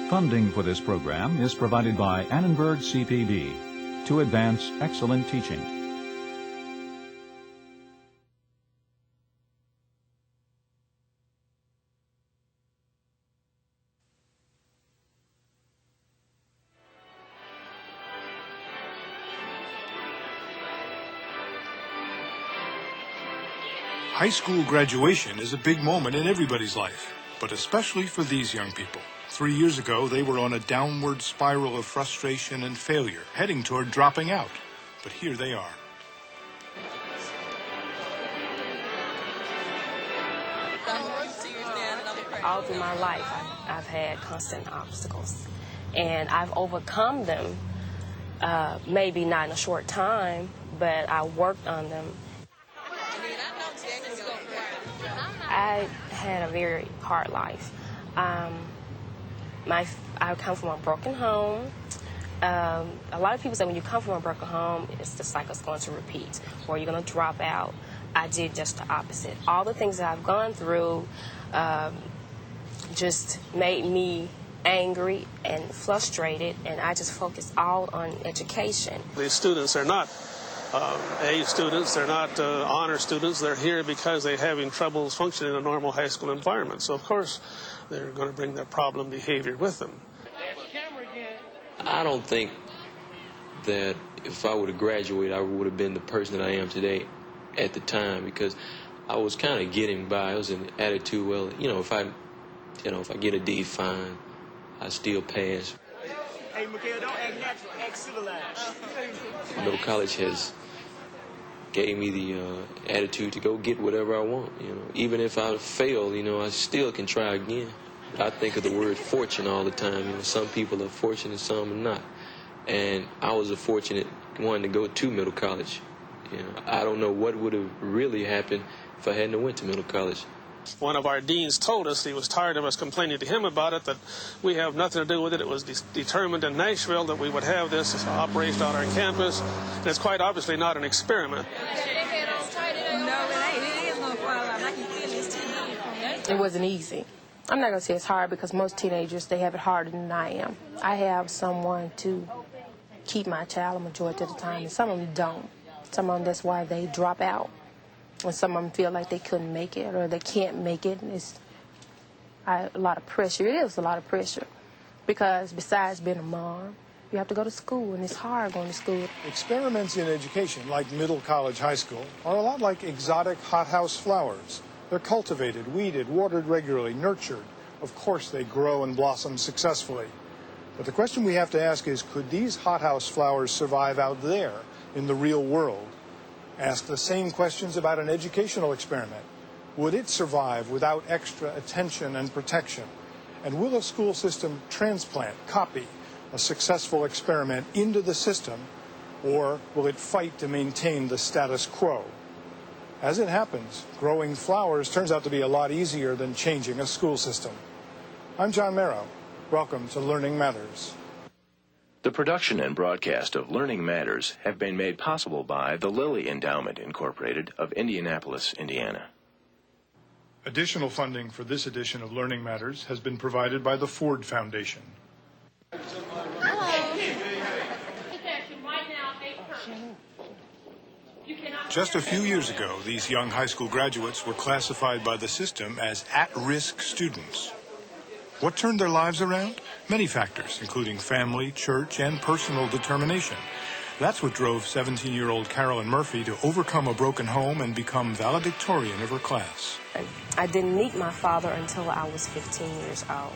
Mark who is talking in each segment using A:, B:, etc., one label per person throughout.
A: Funding for this program is provided by Annenberg CPB to advance excellent teaching.
B: High school graduation is a big moment in everybody's life, but especially for these young people. 3 years ago, they were on a downward spiral of frustration and failure, heading toward dropping out. But here they are.
C: All through my life, I've had constant obstacles, and I've overcome them, maybe not in a short time, but I worked on them. I had a very hard life. I come from a broken home. A lot of people say when you come from a broken home, it's the cycle's going to repeat, or you're going to drop out. I did just the opposite. All the things that I've gone through just made me angry and frustrated, and I just focused all on education.
D: These students are not A students, they're not honor students. They're here because they're having troubles functioning in a normal high school environment. So, of course, they're going to bring their problem behavior with them.
E: I don't think that if I would have graduated, I would have been the person that I am today at the time, because I was kind of getting by. I was in the attitude, well, if I get a D, fine, I still pass.
F: Hey, Miguel, don't act natural, act civilized.
E: Middle college has gave me the attitude to go get whatever I want. Even if I fail, I still can try again. I think of the word fortune all the time. Some people are fortunate, some are not. And I was a fortunate one to go to middle college. I don't know what would have really happened if I hadn't went to middle college.
D: One of our deans told us he was tired of us complaining to him about it, that we have nothing to do with it. It was determined in Nashville that we would have this operation on our campus. And it's quite obviously not an experiment.
C: It wasn't easy. I'm not going to say it's hard, because most teenagers, they have it harder than I am. I have someone to keep my child a majority of the time, and some of them don't. Some of them, that's why they drop out. And some of them feel like they couldn't make it or they can't make it. It's a lot of pressure. It is a lot of pressure, because besides being a mom, you have to go to school, and it's hard going to school.
B: Experiments in education, like middle college, high school, are a lot like exotic hothouse flowers. They're cultivated, weeded, watered regularly, nurtured. Of course, they grow and blossom successfully. But the question we have to ask is, could these hothouse flowers survive out there in the real world? Ask the same questions about an educational experiment. Would it survive without extra attention and protection? And will a school system transplant, copy a successful experiment into the system, or will it fight to maintain the status quo? As it happens, growing flowers turns out to be a lot easier than changing a school system. I'm John Merrow. Welcome to Learning Matters.
G: The production and broadcast of Learning Matters have been made possible by the Lilly Endowment, Incorporated of Indianapolis, Indiana.
B: Additional funding for this edition of Learning Matters has been provided by the Ford Foundation. Just a few years ago, these young high school graduates were classified by the system as at-risk students. What turned their lives around? Many factors, including family, church, and personal determination. That's what drove 17-year-old Carolyn Murphy to overcome a broken home and become valedictorian of her class.
C: I didn't meet my father until I was 15 years old.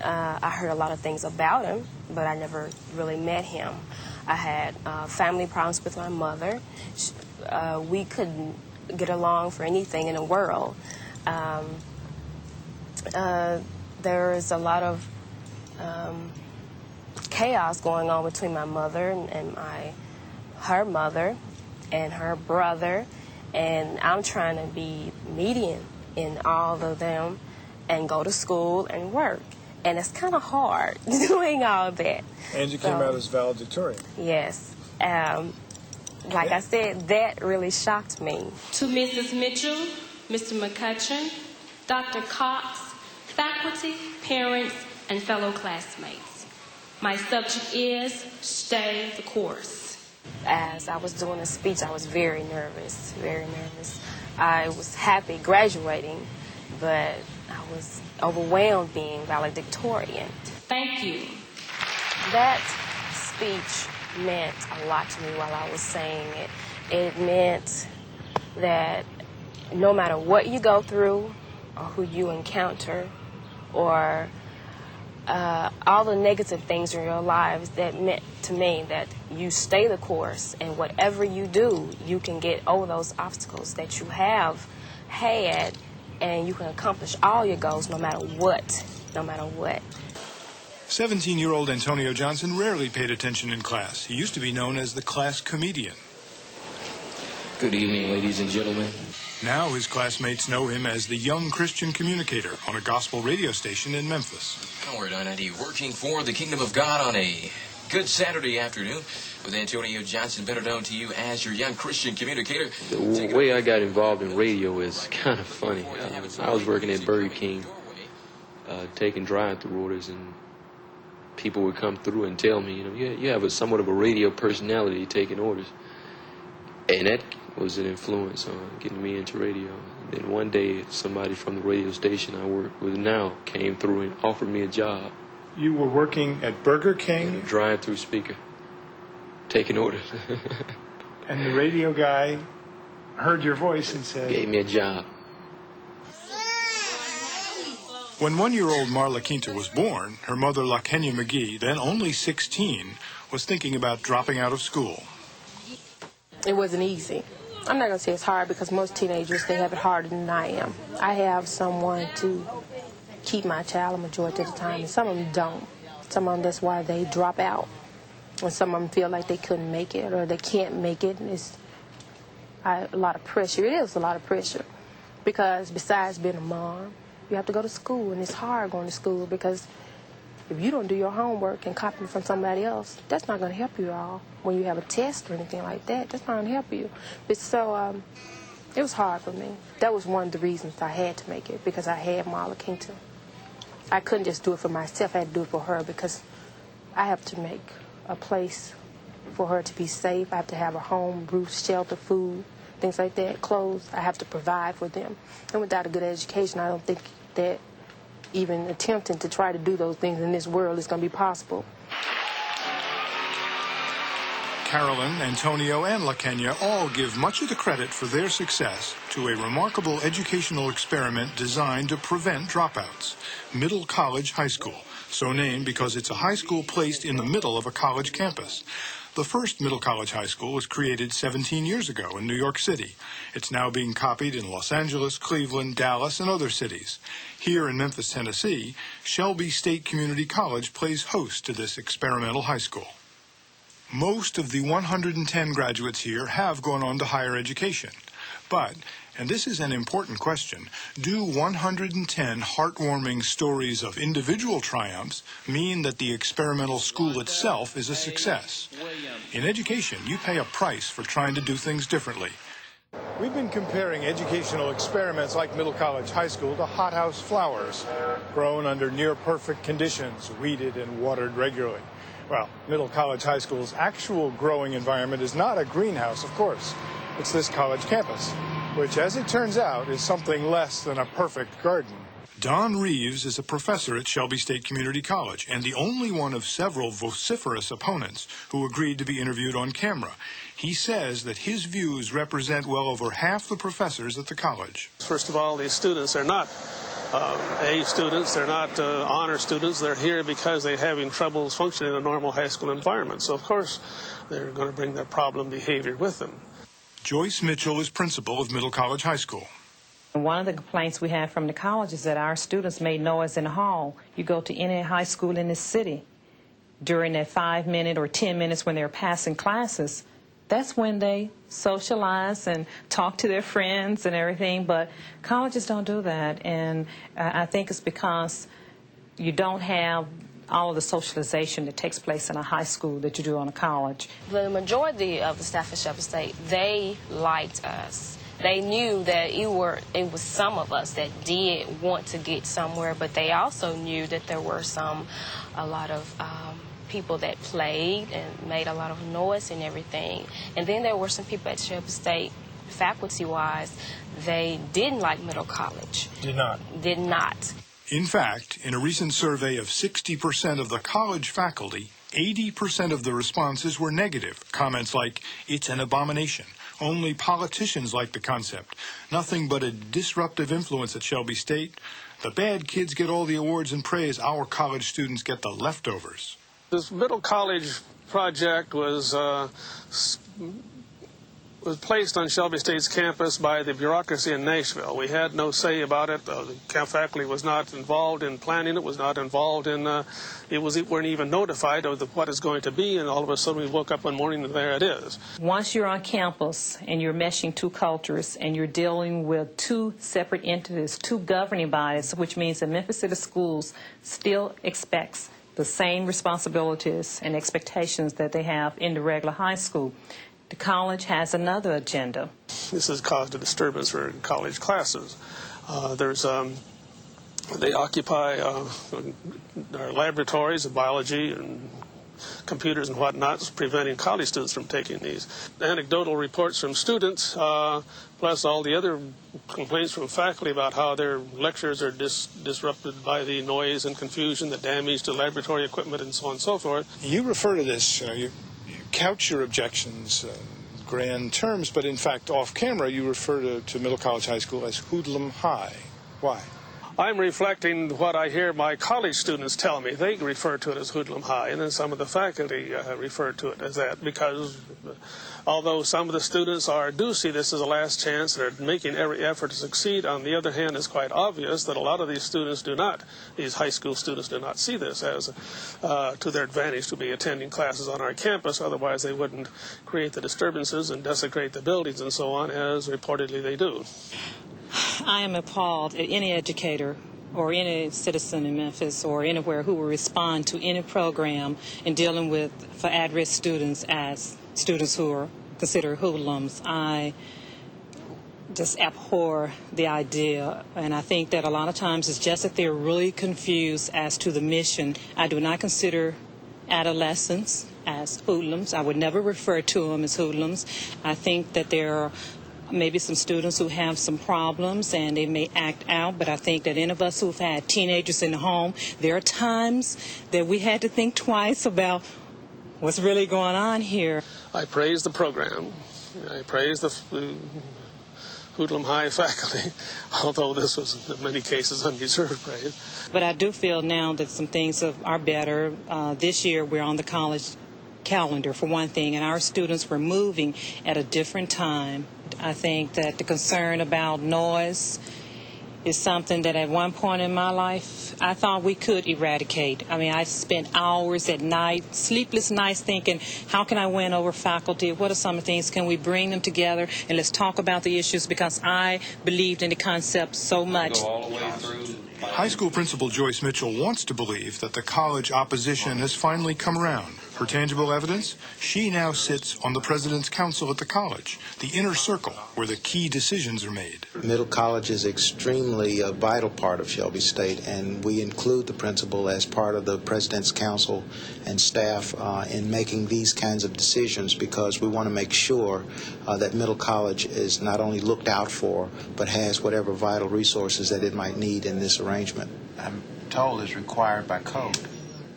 C: I heard a lot of things about him, but I never really met him. I had family problems with my mother. We couldn't get along for anything in the world. There is a lot of chaos going on between my mother and her mother and her brother, and I'm trying to be median in all of them and go to school and work. And it's kind of hard doing all that.
B: And you came out as valedictorian.
C: Yes. Like I said, that really shocked me.
H: To Mrs. Mitchell, Mr. McCutcheon, Dr. Cox, faculty, parents, and fellow classmates. My subject is Stay the Course.
C: As I was doing the speech, I was very nervous, very nervous. I was happy graduating, but I was overwhelmed being valedictorian.
H: Thank you.
C: That speech meant a lot to me while I was saying it. It meant that no matter what you go through or who you encounter or all the negative things in your lives, that meant to me that you stay the course, and whatever you do, you can get over those obstacles that you have had, and you can accomplish all your goals no matter what, no matter what.
B: 17-year-old Antonio Johnson rarely paid attention in class. He used to be known as the class comedian.
E: Good evening, ladies and gentlemen.
B: Now his classmates know him as the young Christian communicator on a gospel radio station in Memphis.
I: Howard I-90 working for the Kingdom of God on a good Saturday afternoon with Antonio Johnson, better known to you as your young Christian communicator.
E: The way I got involved in radio is kind of funny. I was working at Burger King, taking drive-through orders, and people would come through and tell me, you have somewhat of a radio personality taking orders. And that was an influence on getting me into radio. And then one day, somebody from the radio station I work with now came through and offered me a job.
B: You were working at Burger King?
E: Drive-through speaker, taking orders.
B: And the radio guy heard your voice and said...
E: Gave me a job.
B: When 1-year-old Marla Quinta was born, her mother, LaKenya McGee, then only 16, was thinking about dropping out of school.
C: It wasn't easy. I'm not going to say it's hard because most teenagers, they have it harder than I am. I have someone to keep my child a majority of the time, and some of them don't. Some of them, that's why they drop out. And some of them feel like they couldn't make it or they can't make it. And it's a lot of pressure. It is a lot of pressure because besides being a mom, you have to go to school, and it's hard going to school because if you don't do your homework and copy from somebody else, that's not going to help you at all. When you have a test or anything like that, that's not going to help you. But so it was hard for me. That was one of the reasons I had to make it, because I had Marla Quinta. I couldn't just do it for myself. I had to do it for her because I have to make a place for her to be safe. I have to have a home, roof, shelter, food, things like that, clothes. I have to provide for them. And without a good education, I don't think that even attempting to try to do those things in this world is going to be possible.
B: Carolyn, Antonio, and LaKenya all give much of the credit for their success to a remarkable educational experiment designed to prevent dropouts, Middle College High School, so named because it's a high school placed in the middle of a college campus. The first Middle College High School was created 17 years ago in New York City. It's now being copied in Los Angeles, Cleveland, Dallas, and other cities. Here in Memphis, Tennessee, Shelby State Community College plays host to this experimental high school. Most of the 110 graduates here have gone on to higher education. But, and this is an important question, do 110 heartwarming stories of individual triumphs mean that the experimental school itself is a success? In education, you pay a price for trying to do things differently. We've been comparing educational experiments like Middle College High School to hothouse flowers, grown under near-perfect conditions, weeded and watered regularly. Well, Middle College High School's actual growing environment is not a greenhouse, of course. It's this college campus, which, as it turns out, is something less than a perfect garden. Don Reeves is a professor at Shelby State Community College and the only one of several vociferous opponents who agreed to be interviewed on camera. He says that his views represent well over half the professors at the college.
D: First of all, these students are not A students, they're not honor students. They're here because they're having troubles functioning in a normal high school environment. So, of course, they're going to bring that problem behavior with them.
B: Joyce Mitchell is principal of Middle College High School.
J: One of the complaints we have from the college is that our students made noise in the hall. You go to any high school in this city, during that 5-minute or 10 minutes when they're passing classes, that's when they socialize and talk to their friends and everything, but colleges don't do that, and I think it's because you don't have all of the socialization that takes place in a high school that you do on a college.
C: The majority of the staff at Shelby State, they liked us.
H: They knew that it was some of us that did want to get somewhere, but they also knew that there were a lot of people that played and made a lot of noise and everything. And then there were some people at Shelby State, faculty-wise, they didn't like Middle College.
B: Did not.
H: Did not.
B: In fact, in a recent survey of 60% of the college faculty, 80% of the responses were negative. Comments like, "It's an abomination. Only politicians like the concept. Nothing but a disruptive influence at Shelby State. The bad kids get all the awards and praise. Our college students get the leftovers."
D: This Middle College project was placed on Shelby State's campus by the bureaucracy in Nashville. We had no say about it. The faculty was not involved in planning it, was not involved in weren't even notified of what it's going to be, and all of a sudden we woke up one morning and there it is.
J: Once you're on campus and you're meshing two cultures and you're dealing with two separate entities, two governing bodies, which means that Memphis City Schools still expects the same responsibilities and expectations that they have in the regular high school. The college has another agenda.
D: This has caused a disturbance for college classes. They occupy our laboratories of biology and computers and whatnot, preventing college students from taking these. Anecdotal reports from students, plus all the other complaints from faculty about how their lectures are disrupted by the noise and confusion, the damage to laboratory equipment, and so on and so forth.
B: You refer to this, you couch your objections in grand terms, but in fact, off camera, you refer to Middle College High School as Hoodlum High. Why?
D: I'm reflecting what I hear my college students tell me. They refer to it as Hoodlum High, and then some of the faculty refer to it as that, because although some of the students do see this as a last chance, they're making every effort to succeed. On the other hand, it's quite obvious that a lot of these students these high school students do not see this as to their advantage to be attending classes on our campus. Otherwise, they wouldn't create the disturbances and desecrate the buildings and so on, as reportedly they do.
J: I am appalled at any educator or any citizen in Memphis or anywhere who will respond to any program in dealing with for at-risk students as students who are considered hoodlums. I just abhor the idea, and I think that a lot of times it's just that they're really confused as to the mission. I do not consider adolescents as hoodlums. I would never refer to them as hoodlums. I think that there are maybe some students who have some problems and they may act out, but I think that any of us who've had teenagers in the home, there are times that we had to think twice about what's really going on here.
D: I praise the program. I praise the Hoodlum High faculty, although this was in many cases undeserved praise.
J: But I do feel now that some things are better. This year we're on the college calendar, for one thing, and our students were moving at a different time. I think that the concern about noise is something that at one point in my life I thought we could eradicate. I mean, I spent hours at night, sleepless nights, thinking, how can I win over faculty? What are some of the things? Can we bring them together and let's talk about the issues? Because I believed in the concept so much.
I: Go all the way through.
B: High school principal Joyce Mitchell wants to believe that the college opposition has finally come around. Her tangible evidence? She now sits on the president's council at the college, the inner circle where the key decisions are made.
K: Middle College is extremely a vital part of Shelby State, and we include the principal as part of the president's council and staff in making these kinds of decisions, because we want to make sure that Middle College is not only looked out for, but has whatever vital resources that it might need in this arrangement. I'm told is required by code.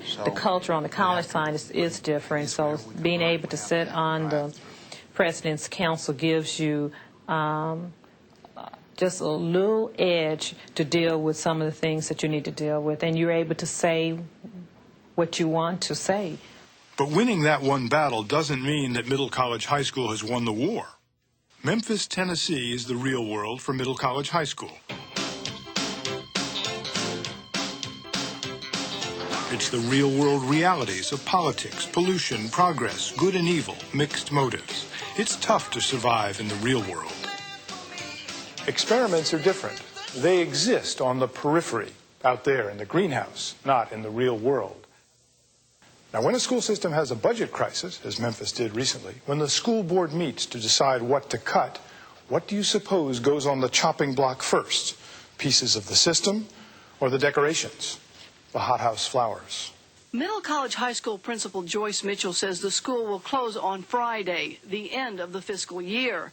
K: So
J: the culture on the college side is different, so being able to sit on the president's council gives you just a little edge to deal with some of the things that you need to deal with, and you're able to say what you want to say.
B: But winning that one battle doesn't mean that Middle College High School has won the war. Memphis, Tennessee is the real world for Middle College High School. It's the real-world realities of politics, pollution, progress, good and evil, mixed motives. It's tough to survive in the real world. Experiments are different. They exist on the periphery, out there in the greenhouse, not in the real world. Now, when a school system has a budget crisis, as Memphis did recently, when the school board meets to decide what to cut, What do you suppose goes on the chopping block first? Pieces of the system or the decorations, the hothouse flowers?
L: Middle College High School Principal Joyce Mitchell says the school will close on Friday, the end of the fiscal year.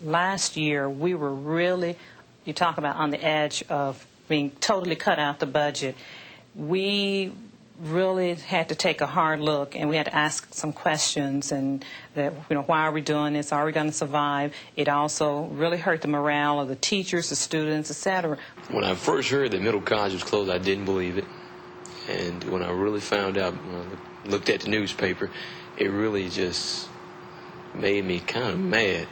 J: Last year, we were really, you talk about on the edge of being totally cut out the budget. We really had to take a hard look, and we had to ask some questions, and that, why are we doing this? Are we going to survive? It also really hurt the morale of the teachers, the students, etc.
E: When I first heard that Middle College was closed, I didn't believe it. And when I really found out, when I looked at the newspaper, it really just made me kind of mad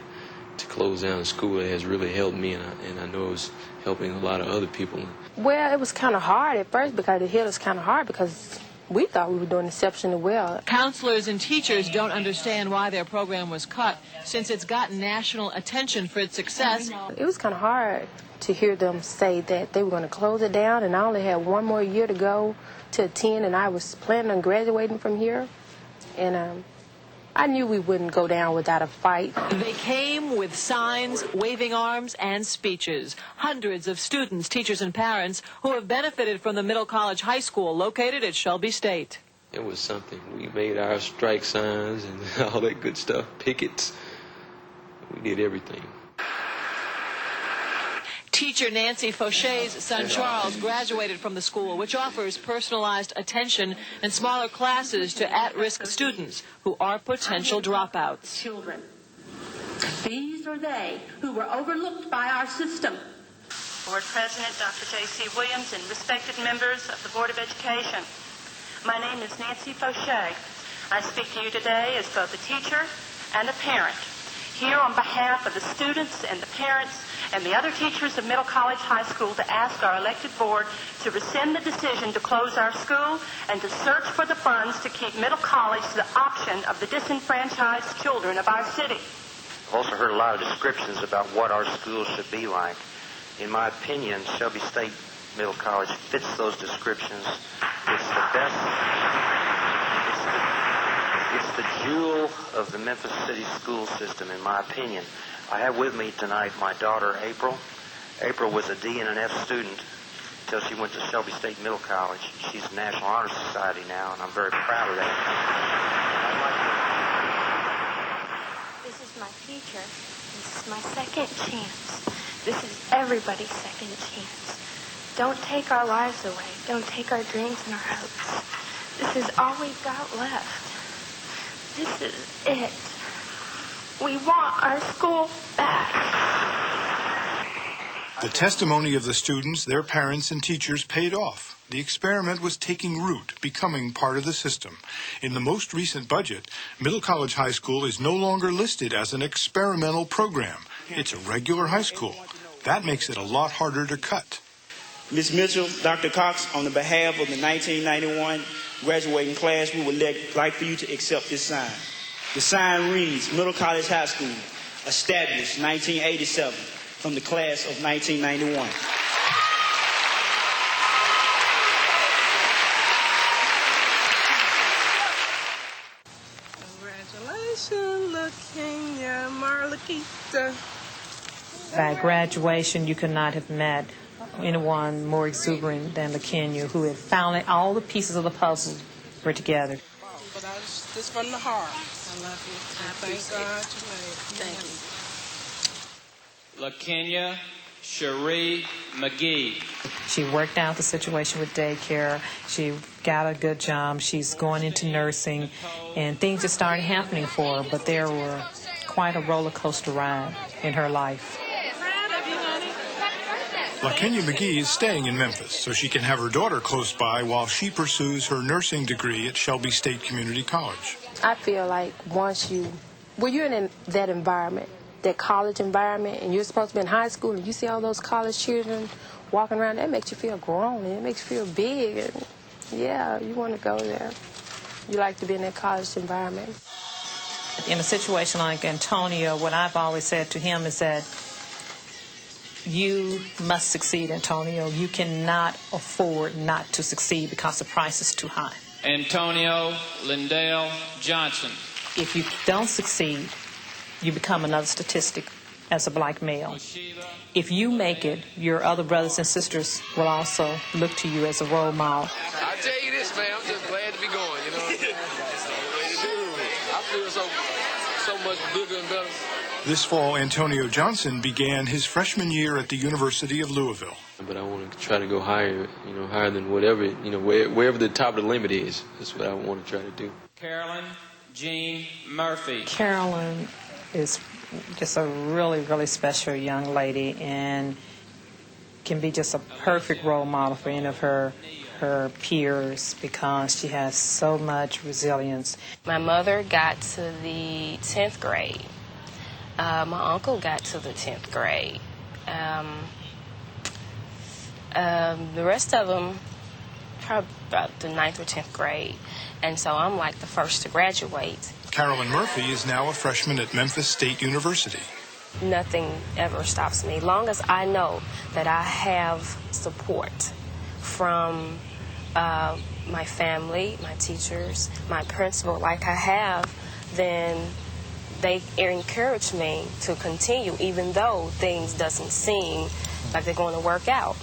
E: to close down a school that has really helped me, and I know it's helping a lot of other people.
C: Well, it was kind of hard at first because it hit us kind of hard because we thought we were doing exceptionally well.
M: Counselors and teachers don't understand why their program was cut since it's gotten national attention for its success.
C: It was kind of hard to hear them say that they were going to close it down, and I only had one more year to go to attend, and I was planning on graduating from here. And I knew we wouldn't go down without a fight.
M: They came with signs, waving arms, and speeches. Hundreds of students, teachers, and parents who have benefited from the Middle College High School located at Shelby State.
E: It was something. We made our strike signs and all that good stuff, pickets. We did everything.
M: Teacher Nancy Fauche's son Charles graduated from the school, which offers personalized attention and smaller classes to at-risk students who are potential dropouts.
N: Children. These are they who were overlooked by our system.
O: Board President Dr. J.C. Williams and respected members of the Board of Education. My name is Nancy Fauche. I speak to you today as both a teacher and a parent. Here on behalf of the students and the parents and the other teachers of Middle College High School to ask our elected board to rescind the decision to close our school and to search for the funds to keep Middle College the option of the disenfranchised children of our city.
P: I've also heard a lot of descriptions about what our schools should be like. In my opinion, Shelby State Middle College fits those descriptions. It's the best. It's the jewel of the Memphis City school system, in my opinion. I have with me tonight my daughter, April. April was a D and an F student until she went to Shelby State Middle College. She's in National Honor Society now, and I'm very proud of that.
Q: This is my future. This is my second chance. This is everybody's second chance. Don't take our lives away. Don't take our dreams and our hopes. This is all we've got left. This is it. We want our school back.
B: The testimony of the students, their parents, and teachers paid off. The experiment was taking root, becoming part of the system. In the most recent budget, Middle College High School is no longer listed as an experimental program. It's a regular high school. That makes it a lot harder to cut.
F: Ms. Mitchell, Dr. Cox, on the behalf of the 1991 graduating class, we would like for you to accept this sign. The sign reads, Middle College High School, established 1987, from the class of 1991.
R: Congratulations, LaKenya Marlaquita.
J: By graduation, you could not have met anyone more exuberant than LaKenya, who had found all the pieces of the puzzle were together.
R: But this from the heart. I love you. Thank God you made it.
S: Thank you. LaKenya Cherie McGee.
J: She worked out the situation with daycare. She got a good job. She's going into nursing, and things just started happening for her. But there were quite a roller coaster ride in her life.
B: LaKenya McGee is staying in Memphis so she can have her daughter close by while she pursues her nursing degree at Shelby State Community College.
C: I feel like once you're in that environment, that college environment, and you're supposed to be in high school, and you see all those college children walking around, that makes you feel grown, and it makes you feel big, and yeah, you want to go there. You like to be in that college environment.
J: In a situation like Antonio, what I've always said to him is that you must succeed, Antonio. You cannot afford not to succeed because the price is too high.
S: Antonio Lindell Johnson.
J: If you don't succeed, you become another statistic as a black male. If you make it, your other brothers and sisters will also look to you as a role model.
T: I tell you this, man, I'm just glad to be going, you know. I feel so much bigger and better.
B: This fall, Antonio Johnson began his freshman year at the University of Louisville.
E: But I want to try to go higher, higher than whatever, wherever the top of the limit is. That's what I want to try to do.
S: Carolyn Jean Murphy.
J: Carolyn is just a really, really special young lady and can be just a perfect role model for any of her peers because she has so much resilience.
H: My mother got to the 10th grade. My uncle got to the 10th grade. The rest of them probably about the 9th or 10th grade. And so I'm like the first to graduate.
B: Carolyn Murphy is now a freshman at Memphis State University.
H: Nothing ever stops me. Long as I know that I have support from my family, my teachers, my principal, like I have, then they encourage me to continue, even though things doesn't seem like they're going to work out.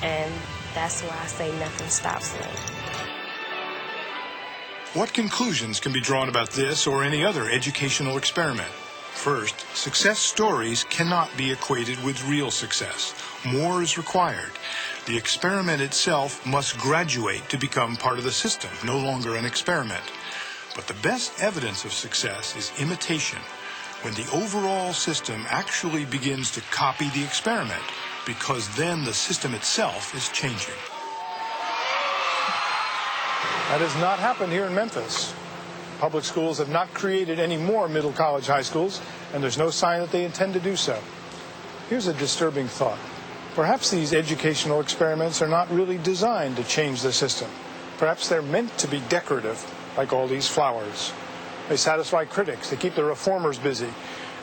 H: And that's why I say nothing stops me.
B: What conclusions can be drawn about this or any other educational experiment? First, success stories cannot be equated with real success. More is required. The experiment itself must graduate to become part of the system, no longer an experiment. But the best evidence of success is imitation, when the overall system actually begins to copy the experiment, because then the system itself is changing. That has not happened here in Memphis. Public schools have not created any more middle college high schools, and there's no sign that they intend to do so. Here's a disturbing thought. Perhaps these educational experiments are not really designed to change the system. Perhaps they're meant to be decorative, like all these flowers. They satisfy critics, they keep the reformers busy,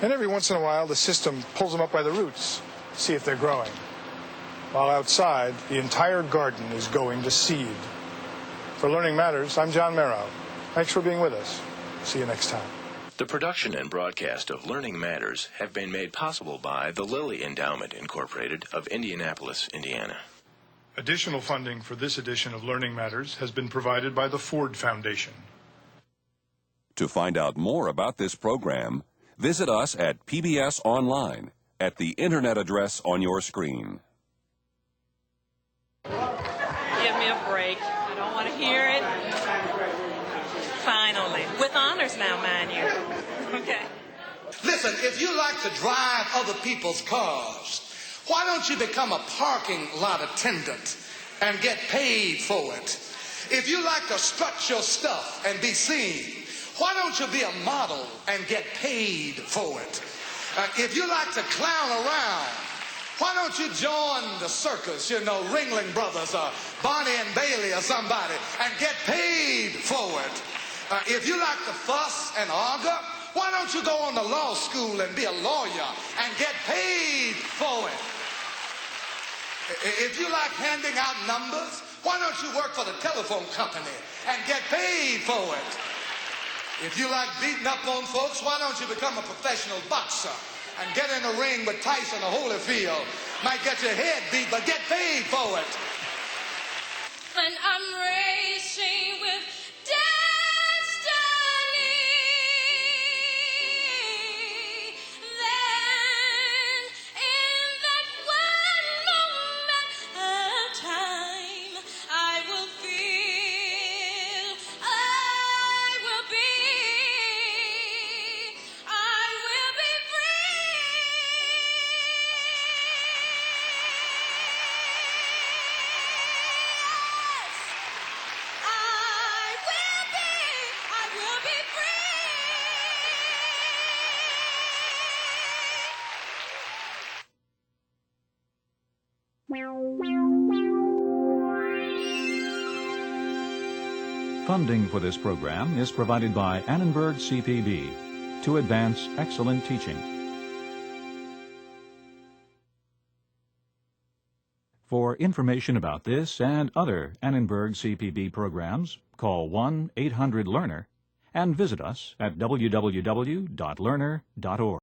B: and every once in a while the system pulls them up by the roots to see if they're growing. While outside, the entire garden is going to seed. For Learning Matters, I'm John Merrow. Thanks for being with us. See you next time.
G: The production and broadcast of Learning Matters have been made possible by the Lilly Endowment, Incorporated of Indianapolis, Indiana.
B: Additional funding for this edition of Learning Matters has been provided by the Ford Foundation.
U: To find out more about this program, visit us at PBS Online at the internet address on your screen.
V: Give me a break. I don't want to hear it. Finally. With honors now, mind you. Okay.
W: Listen, if you like to drive other people's cars, why don't you become a parking lot attendant and get paid for it? If you like to strut your stuff and be seen, why don't you be a model and get paid for it? If you like to clown around, why don't you join the circus, Ringling Brothers or Bonnie and Bailey or somebody, and get paid for it? If you like to fuss and argue, why don't you go on to law school and be a lawyer and get paid for it? If you like handing out numbers, why don't you work for the telephone company and get paid for it? If you like beating up on folks, why don't you become a professional boxer and get in the ring with Tyson or Holyfield? Might get your head beat, but get paid for it.
X: And I'm racing with
A: Funding for this program is provided by Annenberg CPB to advance excellent teaching. For information about this and other Annenberg CPB programs, call 1-800-LEARNER and visit us at www.learner.org.